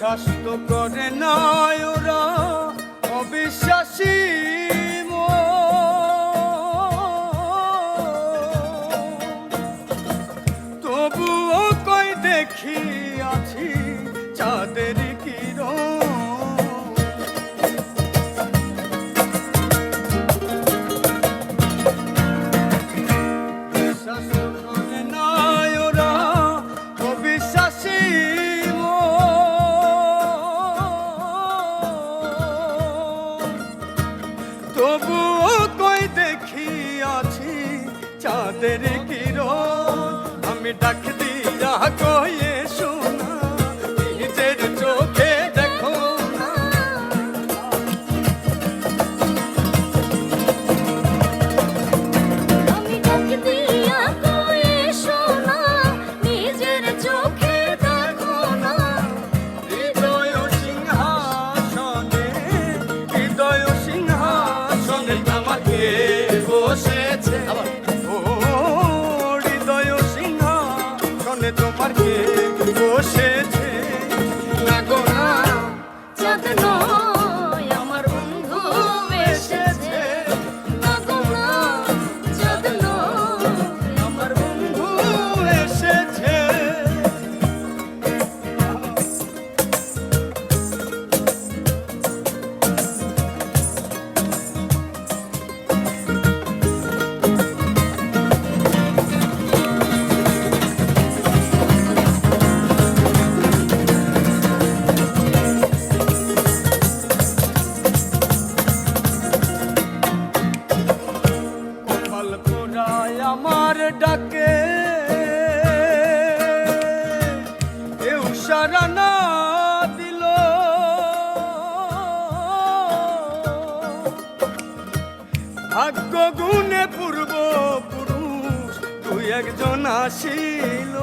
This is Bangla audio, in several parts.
বিশ্বাস তো করে না ওরা, অবিশ্বাসী তবুও কই দেখি আছি চাঁদের কিরণ। বিশ্বাস করে না ওরা, অবিশ্বাসী তবুও কই দেখি আছি চাঁদের কিরণ। আমি ডাক দিয়া কয়ে শোনা, নিজের চোখে দেখো না। আমি ডাক দিয়া কয়ে শোনা, নিজের চোখে দেখো না। হৃদয় সিংহাসনে, হৃদয় সিংহাসনে আমাকে বসেছে। ও হৃদয় সিংহাসনে তোমার কে বসেছে? না গো না, চাঁদ নয় আমার বন্ধু এসেছে। না গো না, চাঁদ নয় আমার বন্ধু এসেছে। কপাল পোড়ায় আমার ডাকে কেউ সারা না দিল। ভাগ্য গুণে পূর্ব পুরুষ তুই একজন আসিল।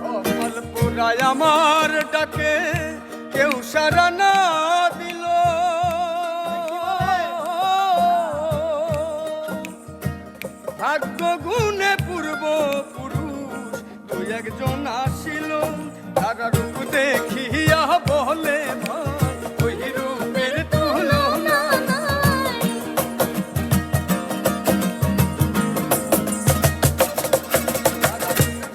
কপাল পোড়ায় আমার ডাকে কেউ সারা না দিল। ভাগ্য গুণে পূর্ব পুরুষ তুই একজন আসিল। তারা রূপ দেখিয়া বলে ভাই ওই রূপের তুলনা নাই।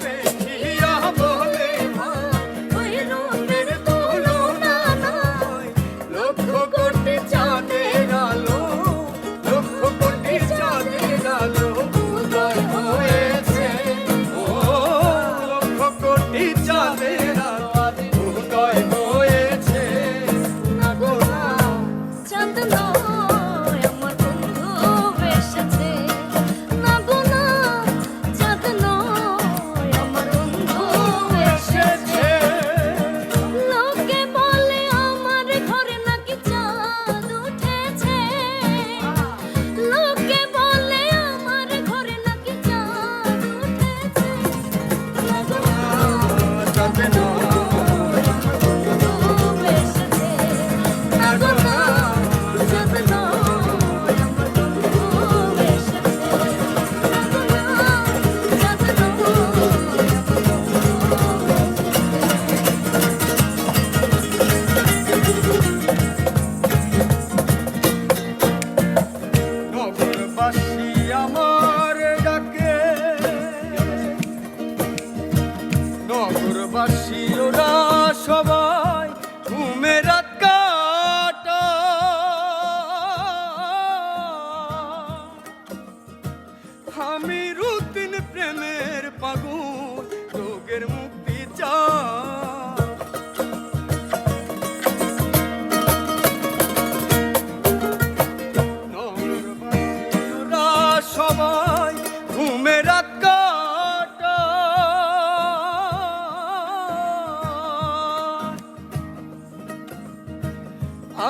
দেখিয়া বলে ভাই ওই রূপের তুলনা নাই। লক্ষ কোটি চাঁদের আলো, লক্ষ কোটি চাঁদের আলো উদয় হয়েছে। ও লক্ষ কোটি চাঁদের আলো উদয় হয়েছে। না গো না, চাঁদ নয় আমার বন্ধু এসেছে। না গো না, চাঁদ নয় আমার বন্ধু এসেছে। লোকে বলে আমার ঘরে নাকি চাঁদ উঠেছে। লোকে বলে আমার ঘরে নাকি চাঁদ উঠেছে। না গো না, চাঁদ নয় বন্ধু এসেছে। না গো না, চাঁদ নয় আমার বন্ধু এসেছে। না গো না, চাঁদ নগরবাসী আমার ডাকে, নগরবাসী ওরা সবাই ঘুমে রাত কাটা। আমি রুতিন প্রেমের পাগল, রোগের মুক্তি চাই। নগরবাসীরা সবাই ঘুমে রাত কাটা।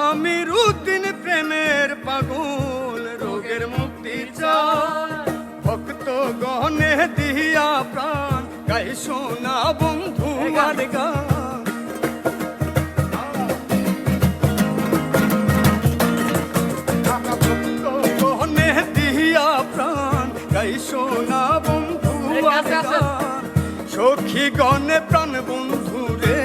আমি রুতিন প্রেমের পাগল, রোগের মুক্তি চাই। ভক্ত গহনে দিয়া প্রাণ গাই শোনা বন্ধু আর গান। ভক্ত গহনে দিয়া প্রাণ গাই শোনা বন্ধু সখী গণে প্রাণ বন্ধুরে,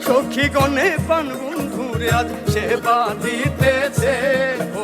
সখী গণে প্রাণ বন্ধুরে আজ সেবা দিতেছে। ও